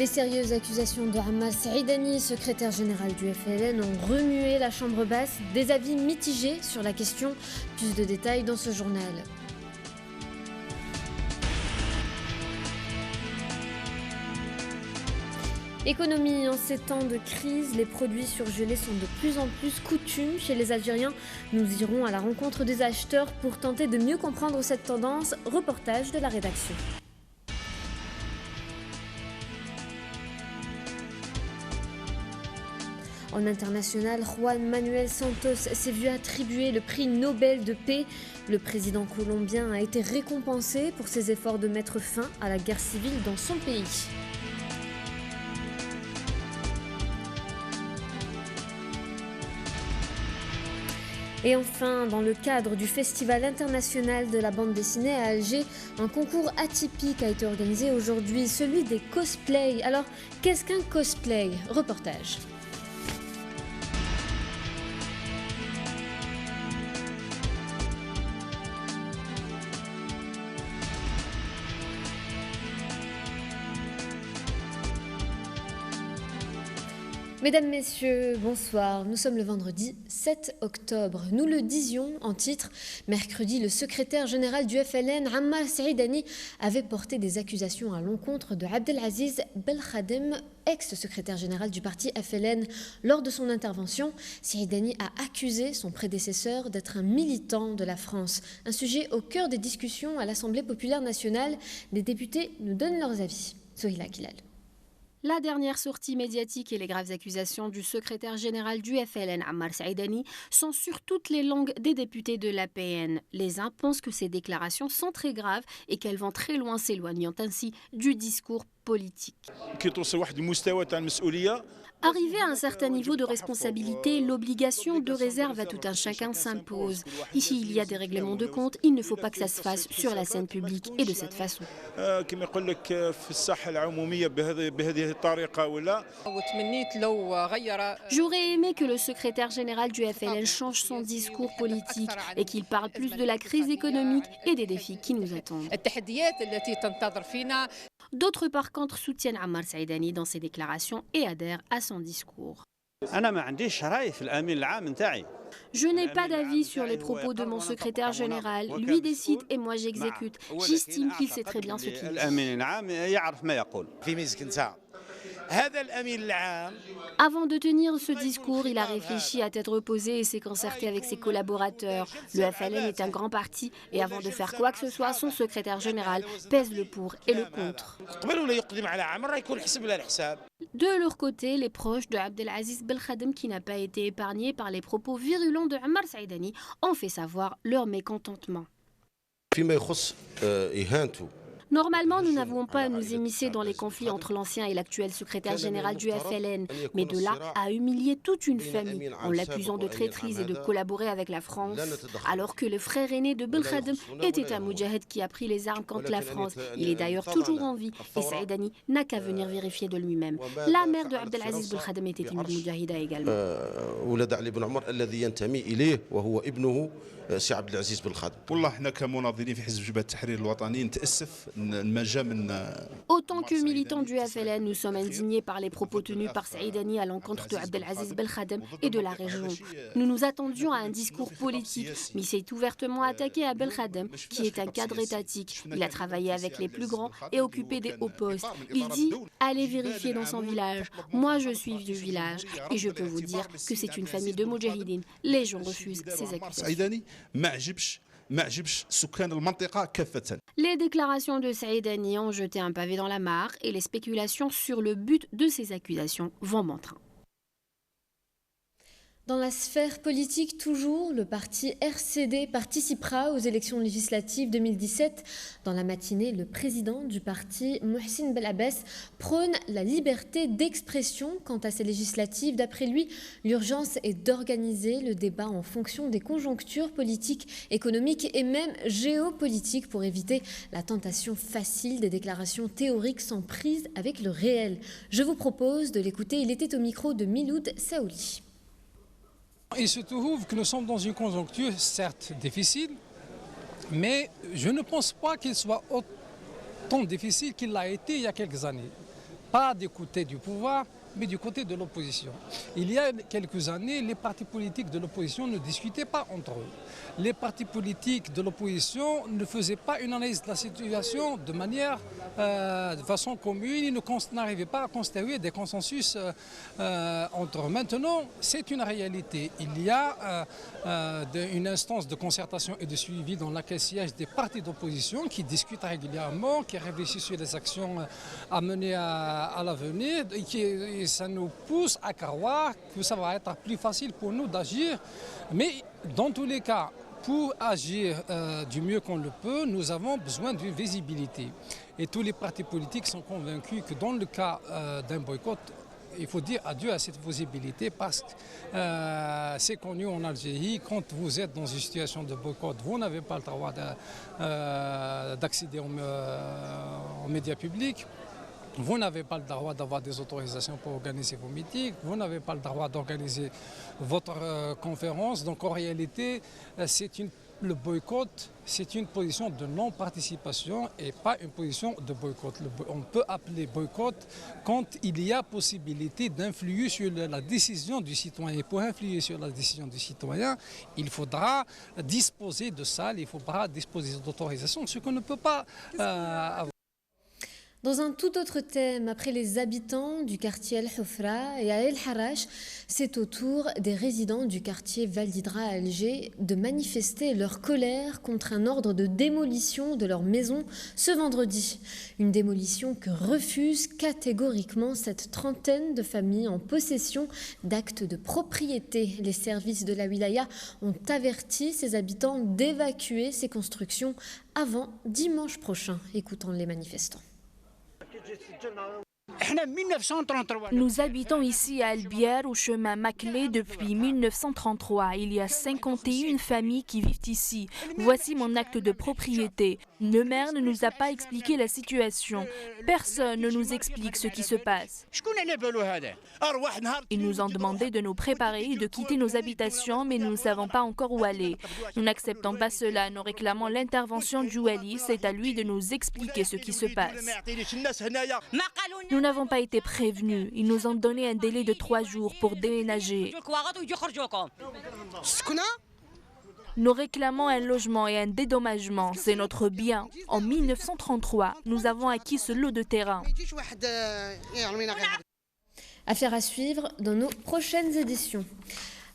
Les sérieuses accusations de Ammar Saïdani, secrétaire général du FLN, ont remué la chambre basse. Des avis mitigés sur la question. Plus de détails dans ce journal. Économie, en ces temps de crise, les produits surgelés sont de plus en plus coutumes chez les Algériens. Nous irons à la rencontre des acheteurs pour tenter de mieux comprendre cette tendance. Reportage de la rédaction. En international, Juan Manuel Santos s'est vu attribuer le prix Nobel de paix. Le président colombien a été récompensé pour ses efforts de mettre fin à la guerre civile dans son pays. Et enfin, dans le cadre du Festival international de la bande dessinée à Alger, un concours atypique a été organisé aujourd'hui, celui des cosplays. Alors, qu'est-ce qu'un cosplay? Reportage. Mesdames, Messieurs, bonsoir. Nous sommes le vendredi 7 octobre. Nous le disions en titre. Mercredi, le secrétaire général du FLN, Ammar Saïdani, avait porté des accusations à l'encontre de Abdelaziz Belkhadem, ex-secrétaire général du parti FLN. Lors de son intervention, Saïdani a accusé son prédécesseur d'être un militant de la France. Un sujet au cœur des discussions à l'Assemblée populaire nationale. Les députés nous donnent leurs avis. Sohila Kilal. La dernière sortie médiatique et les graves accusations du secrétaire général du FLN, Ammar Saïdani, sont sur toutes les langues des députés de l'APN. Les uns pensent que ces déclarations sont très graves et qu'elles vont très loin, s'éloignant ainsi du discours politique. Arrivé à un certain niveau de responsabilité, l'obligation de réserve à tout un chacun s'impose. Ici, il y a des règlements de compte, il ne faut pas que ça se fasse sur la scène publique et de cette façon. J'aurais aimé que le secrétaire général du FLN change son discours politique et qu'il parle plus de la crise économique et des défis qui nous attendent. D'autres, par contre, soutiennent Ammar Saïdani dans ses déclarations et adhèrent à son discours. Je n'ai pas d'avis sur les propos de mon secrétaire général. Lui décide et moi j'exécute. J'estime qu'il sait très bien ce qu'il dit. Avant de tenir ce discours, il a réfléchi à tête reposée et s'est concerté avec ses collaborateurs. Le FLN est un grand parti et avant de faire quoi que ce soit, son secrétaire général pèse le pour et le contre. De leur côté, les proches de Abdelaziz Belkhadem, qui n'a pas été épargné par les propos virulents de Ammar Saïdani, ont fait savoir leur mécontentement. Normalement, nous n'avons pas à nous immiscer dans les conflits entre l'ancien et l'actuel secrétaire général du FLN, mais de là à humilier toute une famille en l'accusant de traîtrise et de collaborer avec la France, alors que le frère aîné de Belkhadem était un moudjahid qui a pris les armes contre la France. Il est d'ailleurs toujours en vie et Saïdani n'a qu'à venir vérifier de lui-même. La mère de Abdelaziz Belkhadem était une moudjahida également. سي عبد العزيز بالخادم والله احنا كمناضلين في حزب جبهة التحرير الوطني نتأسف ما جاء من. Autant que militants du FLN, nous sommes indignés par les propos tenus par Saïdani à l'encontre de Abdelaziz Belkhadem et de la région. Nous nous attendions à un discours politique, mais il s'est ouvertement attaqué à Belkhadem, qui est un cadre étatique. Il a travaillé avec les plus grands et occupé des hauts postes. Il dit « Allez vérifier dans son village. Moi, je suis du village et je peux vous dire que c'est une famille de moudjahidines. Les gens refusent ces accusations. » Les déclarations de Saïdani ont jeté un pavé dans la mare et les spéculations sur le but de ces accusations vont bon train. Dans la sphère politique toujours, le parti RCD participera aux élections législatives 2017. Dans la matinée, le président du parti, Mohsin Belabès, prône la liberté d'expression quant à ces législatives. D'après lui, l'urgence est d'organiser le débat en fonction des conjonctures politiques, économiques et même géopolitiques pour éviter la tentation facile des déclarations théoriques sans prise avec le réel. Je vous propose de l'écouter. Il était au micro de Miloud Saouli. Il se trouve que nous sommes dans une conjoncture certes difficile, mais je ne pense pas qu'il soit autant difficile qu'il l'a été il y a quelques années. pas du côté du pouvoir, mais du côté de l'opposition. Il y a quelques années, les partis politiques de l'opposition ne discutaient pas entre eux. Les partis politiques de l'opposition ne faisaient pas une analyse de la situation de façon commune. Ils n'arrivaient pas à construire des consensus entre eux. Maintenant, c'est une réalité. Il y a une instance de concertation et de suivi dans laquelle siègent des partis d'opposition qui discutent régulièrement, qui réfléchissent sur les actions à mener à l'avenir. Et ça nous pousse à croire que ça va être plus facile pour nous d'agir. Mais dans tous les cas, pour agir du mieux qu'on le peut, nous avons besoin d'une visibilité. Et tous les partis politiques sont convaincus que dans le cas d'un boycott, il faut dire adieu à cette visibilité parce que c'est connu en Algérie, quand vous êtes dans une situation de boycott, vous n'avez pas le droit d'accéder aux médias publics. Vous n'avez pas le droit d'avoir des autorisations pour organiser vos meetings, vous n'avez pas le droit d'organiser votre conférence. Donc en réalité, le boycott, c'est une position de non-participation et pas une position de boycott. On peut appeler boycott quand il y a possibilité d'influer sur la décision du citoyen. Et pour influer sur la décision du citoyen, il faudra disposer de salles, il faudra disposer d'autorisations, ce qu'on ne peut pas avoir. Dans un tout autre thème, après les habitants du quartier El Houfra et à El Harrach, c'est au tour des résidents du quartier Val d'Hidra à Alger de manifester leur colère contre un ordre de démolition de leur maison ce vendredi. Une démolition que refuse catégoriquement cette trentaine de familles en possession d'actes de propriété. Les services de la wilaya ont averti ces habitants d'évacuer ces constructions avant dimanche prochain. Écoutons les manifestants. Nous habitons ici à Albière, au chemin Maclé, depuis 1933. Il y a 51 familles qui vivent ici. Voici mon acte de propriété. Le maire ne nous a pas expliqué la situation. Personne ne nous explique ce qui se passe. Ils nous ont demandé de nous préparer et de quitter nos habitations, mais nous ne savons pas encore où aller. Nous n'acceptons pas cela. Nous réclamons l'intervention du wali. C'est à lui de nous expliquer ce qui se passe. Nous n'avons pas été prévenus. Ils nous ont donné un délai de 3 jours pour déménager. Nous réclamons un logement et un dédommagement. C'est notre bien. En 1933, nous avons acquis ce lot de terrain. Affaire à suivre dans nos prochaines éditions.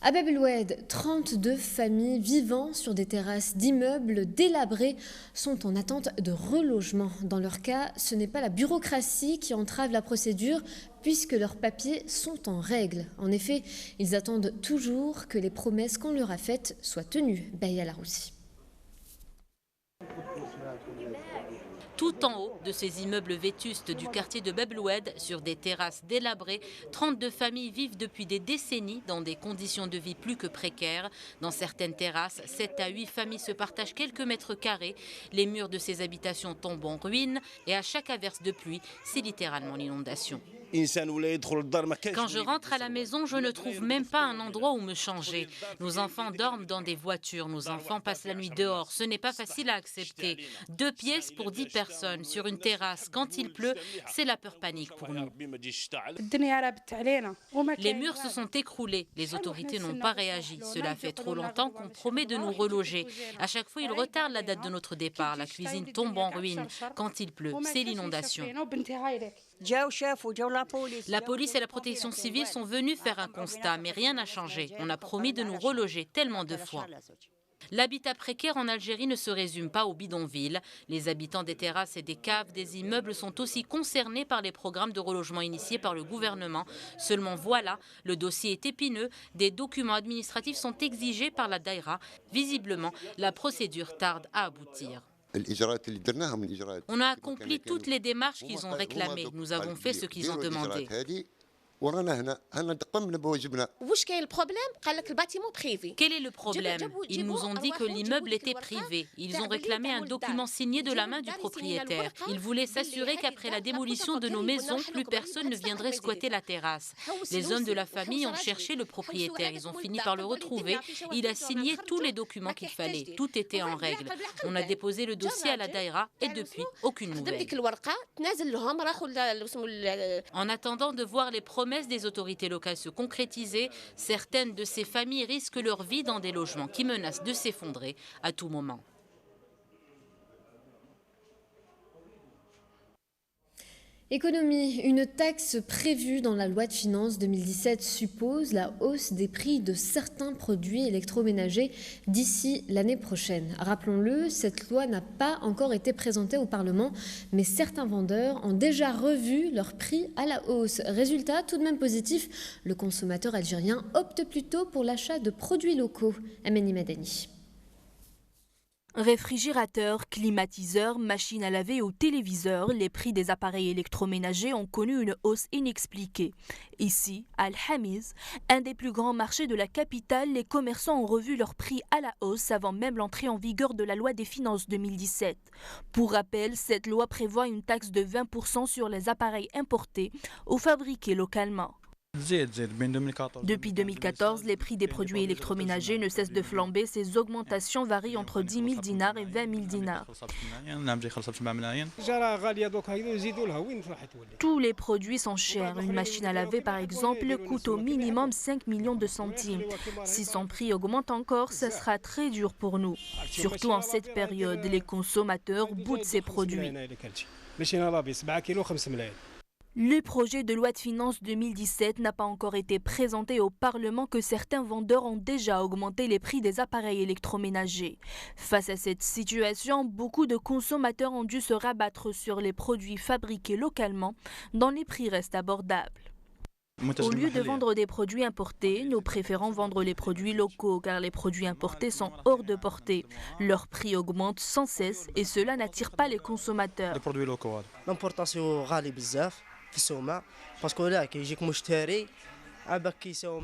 À Bab el-Oued, 32 familles vivant sur des terrasses d'immeubles délabrés sont en attente de relogement. Dans leur cas, ce n'est pas la bureaucratie qui entrave la procédure puisque leurs papiers sont en règle. En effet, ils attendent toujours que les promesses qu'on leur a faites soient tenues. Baïa Laroussi. Tout en haut de ces immeubles vétustes du quartier de Bab el-Oued, sur des terrasses délabrées, 32 familles vivent depuis des décennies dans des conditions de vie plus que précaires. Dans certaines terrasses, 7 à 8 familles se partagent quelques mètres carrés. Les murs de ces habitations tombent en ruine et à chaque averse de pluie, c'est littéralement l'inondation. Quand je rentre à la maison, je ne trouve même pas un endroit où me changer. Nos enfants dorment dans des voitures, nos enfants passent la nuit dehors. Ce n'est pas facile à accepter. 2 pièces pour 10 personnes sur une terrasse quand il pleut, c'est la peur panique pour nous. Les murs se sont écroulés. Les autorités n'ont pas réagi. Cela fait trop longtemps qu'on promet de nous reloger. À chaque fois, ils retardent la date de notre départ. La cuisine tombe en ruine. Quand il pleut, c'est l'inondation. La police et la protection civile sont venus faire un constat, mais rien n'a changé. On a promis de nous reloger tellement de fois. L'habitat précaire en Algérie ne se résume pas aux bidonvilles. Les habitants des terrasses et des caves des immeubles sont aussi concernés par les programmes de relogement initiés par le gouvernement. Seulement voilà, le dossier est épineux. Des documents administratifs sont exigés par la Daïra. Visiblement, la procédure tarde à aboutir. On a accompli toutes les démarches qu'ils ont réclamées. Nous avons fait ce qu'ils ont demandé. Quel est le problème? Ils nous ont dit que l'immeuble était privé. Ils ont réclamé un document signé de la main du propriétaire. Ils voulaient s'assurer qu'après la démolition de nos maisons, plus personne ne viendrait squatter la terrasse. Les hommes de la famille ont cherché le propriétaire. Ils ont fini par le retrouver. Il a signé tous les documents qu'il fallait. Tout était en règle. On a déposé le dossier à la Daïra et depuis, aucune nouvelle. En attendant de voir les promesses des autorités locales se concrétiser, certaines de ces familles risquent leur vie dans des logements qui menacent de s'effondrer à tout moment. Économie, une taxe prévue dans la loi de finances 2017 suppose la hausse des prix de certains produits électroménagers d'ici l'année prochaine. Rappelons-le, cette loi n'a pas encore été présentée au Parlement, mais certains vendeurs ont déjà revu leur prix à la hausse. Résultat tout de même positif, le consommateur algérien opte plutôt pour l'achat de produits locaux. Ameni Madani. Réfrigérateurs, climatiseurs, machines à laver ou téléviseurs, les prix des appareils électroménagers ont connu une hausse inexpliquée. Ici, à Al-Hamiz, un des plus grands marchés de la capitale, les commerçants ont revu leurs prix à la hausse avant même l'entrée en vigueur de la loi des finances 2017. Pour rappel, cette loi prévoit une taxe de 20% sur les appareils importés ou fabriqués localement. Depuis 2014, les prix des produits électroménagers ne cessent de flamber. Ces augmentations varient entre 10 000 dinars et 20 000 dinars. Tous les produits sont chers. Une machine à laver, par exemple, coûte au minimum 5 millions de centimes. Si son prix augmente encore, ce sera très dur pour nous. Surtout en cette période, les consommateurs boudent ces produits. Le projet de loi de finances 2017 n'a pas encore été présenté au Parlement que certains vendeurs ont déjà augmenté les prix des appareils électroménagers. Face à cette situation, beaucoup de consommateurs ont dû se rabattre sur les produits fabriqués localement, dont les prix restent abordables. Au lieu de vendre des produits importés, nous préférons vendre les produits locaux car les produits importés sont hors de portée. Leur prix augmente sans cesse et cela n'attire pas les consommateurs.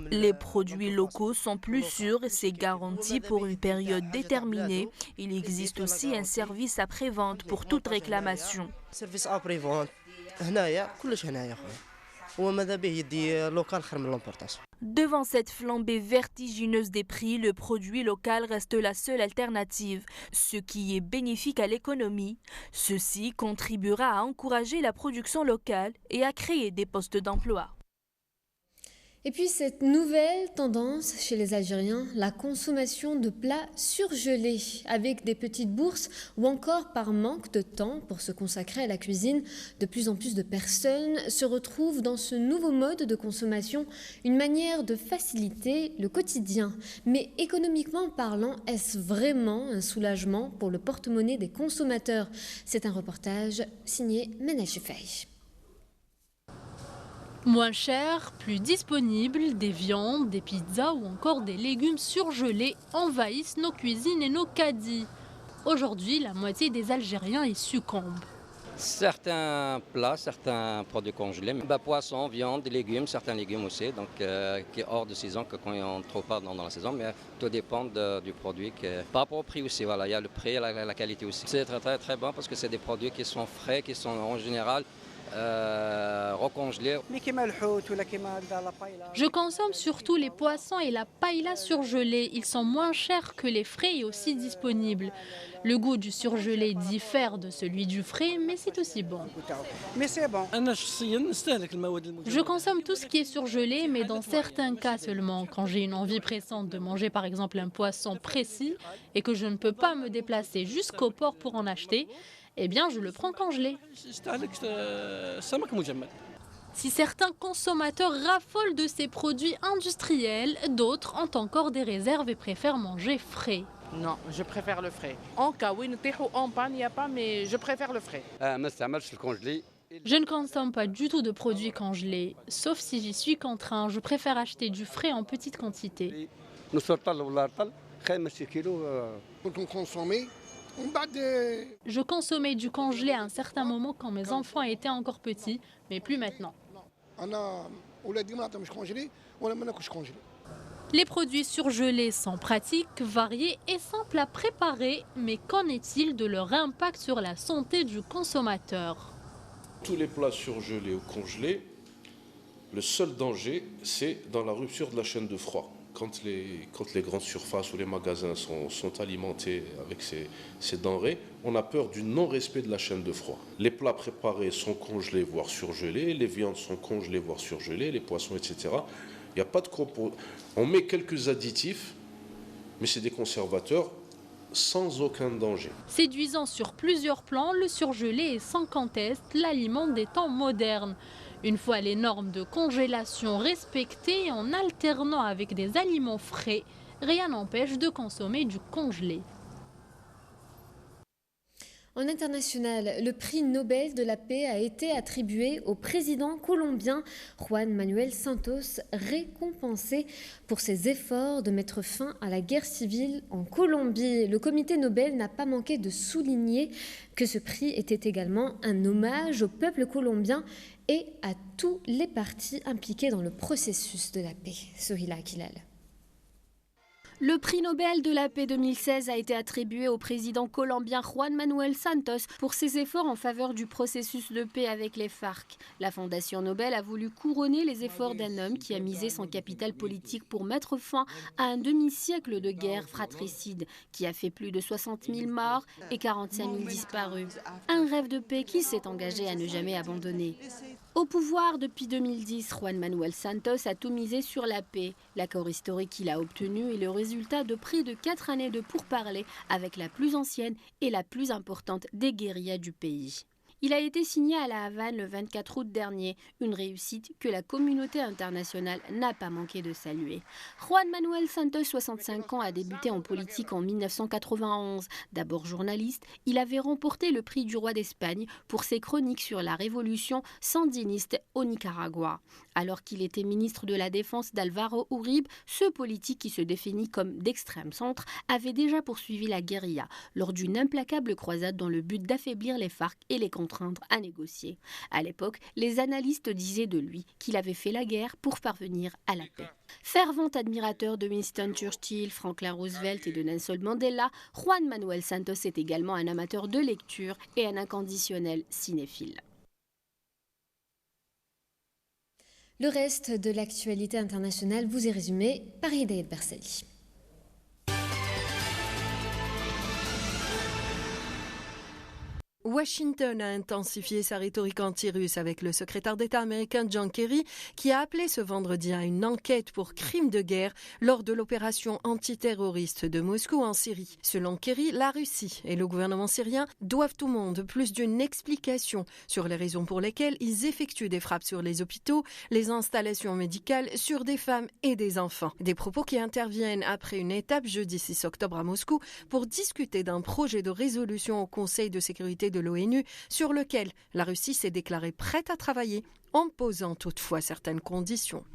Les produits locaux sont plus sûrs et c'est garanti pour une période déterminée. Il existe aussi un service après-vente pour toute réclamation. Devant cette flambée vertigineuse des prix, le produit local reste la seule alternative, ce qui est bénéfique à l'économie. Ceci contribuera à encourager la production locale et à créer des postes d'emploi. Et puis cette nouvelle tendance chez les Algériens, la consommation de plats surgelés avec des petites bourses ou encore par manque de temps pour se consacrer à la cuisine. De plus en plus de personnes se retrouvent dans ce nouveau mode de consommation, une manière de faciliter le quotidien. Mais économiquement parlant, est-ce vraiment un soulagement pour le porte-monnaie des consommateurs? C'est un reportage signé Manal Chefai. Moins cher, plus disponible, des viandes, des pizzas ou encore des légumes surgelés envahissent nos cuisines et nos caddies. Aujourd'hui, la moitié des Algériens y succombent. Certains plats, certains produits congelés, poissons, viande, légumes, certains légumes aussi, donc qui est hors de saison, que quand on ne trouve pas dans la saison, mais tout dépend du produit. Par rapport au prix aussi, voilà, il y a le prix et la qualité aussi. C'est très, très, très bon parce que c'est des produits qui sont frais, qui sont en général recongelés. Je consomme surtout les poissons et la paella surgelée. Ils sont moins chers que les frais et aussi disponibles. Le goût du surgelé diffère de celui du frais, mais c'est aussi bon. Je consomme tout ce qui est surgelé, mais dans certains cas seulement. Quand j'ai une envie pressante de manger par exemple un poisson précis et que je ne peux pas me déplacer jusqu'au port pour en acheter, eh bien je le prends congelé. Si certains consommateurs raffolent de ces produits industriels, d'autres ont encore des réserves et préfèrent manger frais. Non, je préfère le frais. En cas où en panne, il n'y a pas, mais je préfère le frais. Je ne consomme pas du tout de produits congelés, sauf si j'y suis contraint. Je préfère acheter du frais en petite quantité. Je consommais du congelé à un certain moment quand mes enfants étaient encore petits, mais plus maintenant. Les produits surgelés sont pratiques, variés et simples à préparer, mais qu'en est-il de leur impact sur la santé du consommateur? Tous les plats surgelés ou congelés, le seul danger, c'est dans la rupture de la chaîne de froid. Quand les grandes surfaces ou les magasins sont alimentés avec ces denrées, on a peur du non-respect de la chaîne de froid. Les plats préparés sont congelés, voire surgelés, les viandes sont congelées, voire surgelées, les poissons, etc. Il n'y a pas de on met quelques additifs, mais c'est des conservateurs sans aucun danger. Séduisant sur plusieurs plans, le surgelé est sans conteste l'aliment des temps modernes. Une fois les normes de congélation respectées, en alternant avec des aliments frais, rien n'empêche de consommer du congelé. En international, le prix Nobel de la paix a été attribué au président colombien Juan Manuel Santos, récompensé pour ses efforts de mettre fin à la guerre civile en Colombie. Le comité Nobel n'a pas manqué de souligner que ce prix était également un hommage au peuple colombien et à tous les partis impliqués dans le processus de la paix. Sohila Akilal. Le prix Nobel de la paix 2016 a été attribué au président colombien Juan Manuel Santos pour ses efforts en faveur du processus de paix avec les FARC. La Fondation Nobel a voulu couronner les efforts d'un homme qui a misé son capital politique pour mettre fin à un demi-siècle de guerre fratricide qui a fait plus de 60 000 morts et 45 000 disparus. Un rêve de paix qui s'est engagé à ne jamais abandonner. Au pouvoir depuis 2010, Juan Manuel Santos a tout misé sur la paix. L'accord historique qu'il a obtenu est le résultat de près de 4 années de pourparlers avec la plus ancienne et la plus importante des guérillas du pays. Il a été signé à La Havane le 24 août dernier, une réussite que la communauté internationale n'a pas manqué de saluer. Juan Manuel Santos, 65 ans, a débuté en politique en 1991. D'abord journaliste, il avait remporté le prix du roi d'Espagne pour ses chroniques sur la révolution sandiniste au Nicaragua. Alors qu'il était ministre de la Défense d'Alvaro Uribe, ce politique qui se définit comme d'extrême centre avait déjà poursuivi la guérilla lors d'une implacable croisade dans le but d'affaiblir les FARC et les contraindre à négocier. À l'époque, les analystes disaient de lui qu'il avait fait la guerre pour parvenir à la paix. Fervent admirateur de Winston Churchill, Franklin Roosevelt et de Nelson Mandela, Juan Manuel Santos est également un amateur de lecture et un inconditionnel cinéphile. Le reste de l'actualité internationale vous est résumé par Hidayat Bersali. Washington a intensifié sa rhétorique anti-russe avec le secrétaire d'État américain John Kerry qui a appelé ce vendredi à une enquête pour crimes de guerre lors de l'opération antiterroriste de Moscou en Syrie. Selon Kerry, la Russie et le gouvernement syrien doivent au monde plus d'une explication sur les raisons pour lesquelles ils effectuent des frappes sur les hôpitaux, les installations médicales, sur des femmes et des enfants. Des propos qui interviennent après une étape jeudi 6 octobre à Moscou pour discuter d'un projet de résolution au Conseil de sécurité de l'ONU sur lequel la Russie s'est déclarée prête à travailler en posant toutefois certaines conditions.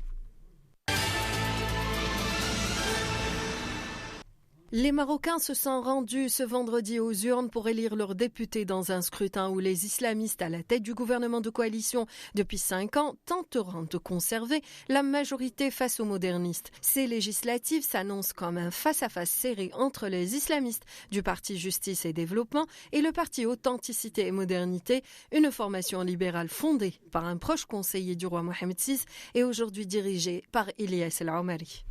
Les Marocains se sont rendus ce vendredi aux urnes pour élire leurs députés dans un scrutin où les islamistes à la tête du gouvernement de coalition depuis 5 ans tenteront de conserver la majorité face aux modernistes. Ces législatives s'annoncent comme un face-à-face serré entre les islamistes du Parti Justice et Développement et le Parti Authenticité et Modernité, une formation libérale fondée par un proche conseiller du roi Mohamed VI et aujourd'hui dirigée par Ilyas El-Omari.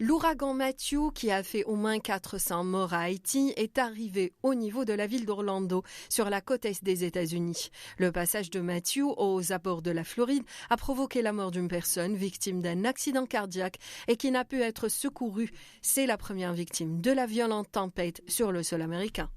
L'ouragan Matthew, qui a fait au moins 400 morts à Haïti, est arrivé au niveau de la ville d'Orlando, sur la côte est des États-Unis. Le passage de Matthew aux abords de la Floride a provoqué la mort d'une personne victime d'un accident cardiaque et qui n'a pu être secourue. C'est la première victime de la violente tempête sur le sol américain.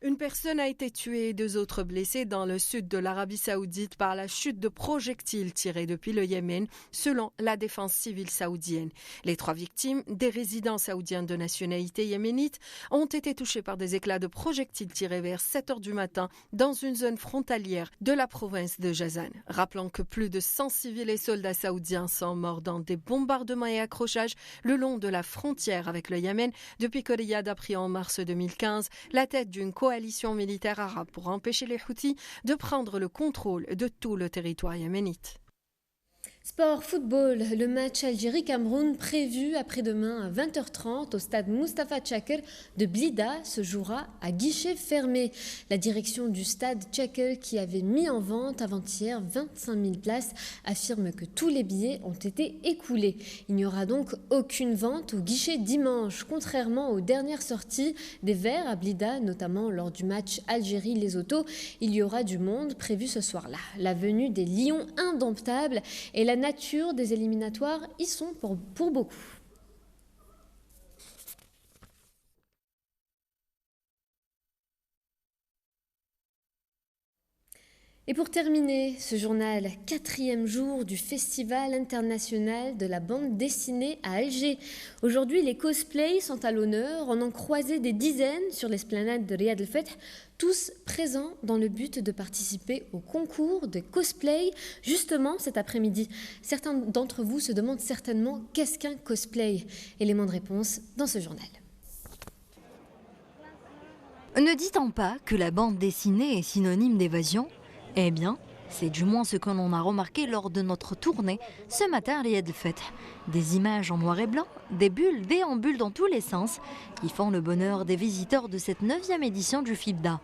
Une Une personne a été tuée et 2 autres blessés dans le sud de l'Arabie Saoudite par la chute de projectiles tirés depuis le Yémen, selon la défense civile saoudienne. Les 3 victimes, des résidents saoudiens de nationalité yéménite, ont été touchés par des éclats de projectiles tirés vers 7 h du matin dans une zone frontalière de la province de Jazan. Rappelons que plus de 100 civils et soldats saoudiens sont morts dans des bombardements et accrochages le long de la frontière avec le Yémen depuis que Riyad a pris en mars 2015 la tête d'une coalition militaire arabe pour empêcher les Houthis de prendre le contrôle de tout le territoire yéménite. Sport, football, le match Algérie-Cameroun prévu après-demain à 20h30 au stade Mustapha Tchaker de Blida se jouera à guichet fermé. La direction du stade Tchaker, qui avait mis en vente avant-hier 25 000 places, affirme que tous les billets ont été écoulés. Il n'y aura donc aucune vente au guichet dimanche, contrairement aux dernières sorties des Verts à Blida, notamment lors du match Algérie-Lesotho. Il y aura du monde prévu ce soir-là. La venue des Lions indomptables et la nature des éliminatoires y sont pour beaucoup. Et pour terminer ce journal, 4e jour du Festival international de la bande dessinée à Alger. Aujourd'hui, les cosplays sont à l'honneur. On en croisait des dizaines sur l'esplanade de Riyad El Feth, tous présents dans le but de participer au concours de cosplay, justement cet après-midi. Certains d'entre vous se demandent certainement qu'est-ce qu'un cosplay. Élément de réponse dans ce journal. Ne dit-on pas que la bande dessinée est synonyme d'évasion ? Eh bien, c'est du moins ce que l'on a remarqué lors de notre tournée ce matin à Riyad El Feth. Des images en noir et blanc, des bulles déambulent dans tous les sens qui font le bonheur des visiteurs de cette 9e édition du FIBDA.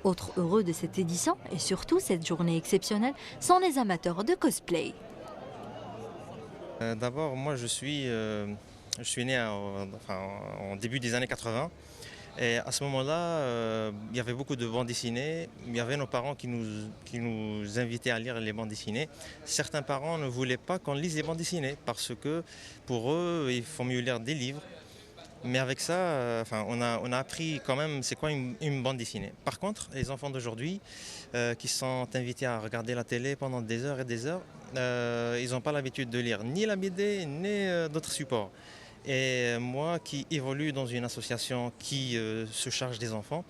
Autres heureux de cette édition et surtout cette journée exceptionnelle sont les amateurs de cosplay. D'abord, moi je suis né en début des années 80. Et à ce moment-là, il y avait beaucoup de bandes dessinées. Il y avait nos parents qui nous invitaient à lire les bandes dessinées. Certains parents ne voulaient pas qu'on lise les bandes dessinées parce que pour eux, il faut mieux lire des livres. Mais avec ça, on a appris quand même c'est quoi une bande dessinée. Par contre, les enfants d'aujourd'hui qui sont invités à regarder la télé pendant des heures et des heures, ils n'ont pas l'habitude de lire ni la BD ni d'autres supports. Et moi qui évolue dans une association qui se charge des enfants,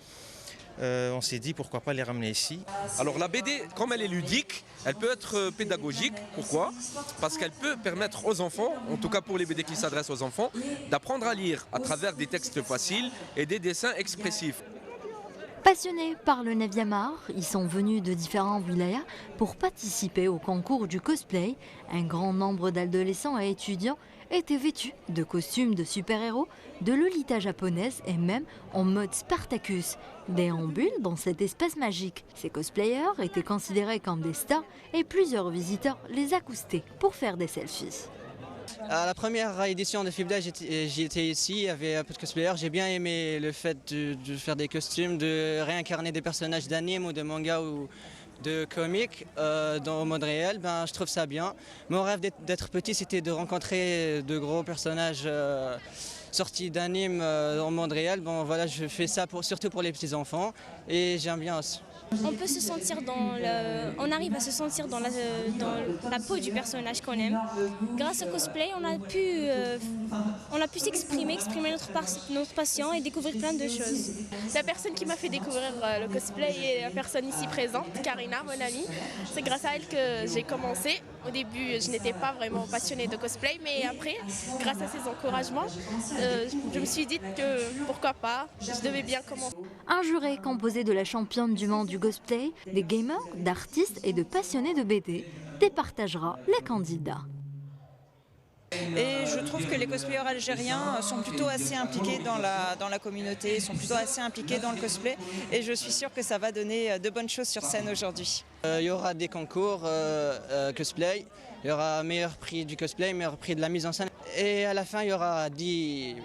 on s'est dit pourquoi pas les ramener ici. Alors la BD, comme elle est ludique, elle peut être pédagogique. Pourquoi ? Parce qu'elle peut permettre aux enfants, en tout cas pour les BD qui s'adressent aux enfants, d'apprendre à lire à travers des textes faciles et des dessins expressifs. Passionnés par le 9e art, ils sont venus de différents wilayas pour participer au concours du cosplay. Un grand nombre d'adolescents et étudiants étaient vêtus de costumes de super-héros, de Lolita japonaise et même en mode Spartacus. Déambulent dans cette espace magique. Ces cosplayers étaient considérés comme des stars et plusieurs visiteurs les accoustaient pour faire des selfies. À la première édition de FIBDA, j'étais ici, il y avait un peu de cosplayers. J'ai bien aimé le fait de faire des costumes, de réincarner des personnages d'anime ou de manga ou de comics dans le mode réel. Je trouve ça bien. Mon rêve d'être petit, c'était de rencontrer de gros personnages sortis d'anime dans le monde réel. Voilà, je fais ça surtout pour les petits enfants et j'aime bien aussi. On peut se sentir on arrive à se sentir dans la peau du personnage qu'on aime. Grâce au cosplay, on a pu exprimer notre passion et découvrir plein de choses. La personne qui m'a fait découvrir le cosplay est la personne ici présente, Karina, mon amie. C'est grâce à elle que j'ai commencé. Au début, je n'étais pas vraiment passionnée de cosplay, mais après, grâce à ses encouragements, je me suis dit que pourquoi pas, je devais bien commencer. Un jury composé de la championne du monde du cosplay, des gamers, d'artistes et de passionnés de BD départagera les candidats. Et je trouve que les cosplayers algériens sont plutôt assez impliqués dans la communauté, sont plutôt assez impliqués dans le cosplay et je suis sûre que ça va donner de bonnes choses sur scène aujourd'hui. Il y aura des concours cosplay, il y aura meilleur prix du cosplay, meilleur prix de la mise en scène et à la fin il y aura 10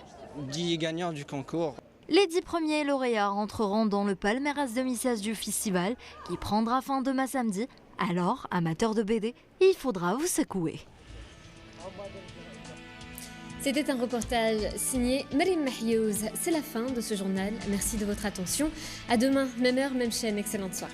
gagnants du concours. Les 10 premiers lauréats entreront dans le palmarès de message du festival qui prendra fin demain samedi. Alors, amateurs de BD, il faudra vous secouer. C'était un reportage signé Marim Mahiouz. C'est la fin de ce journal. Merci de votre attention. À demain, même heure, même chaîne. Excellente soirée.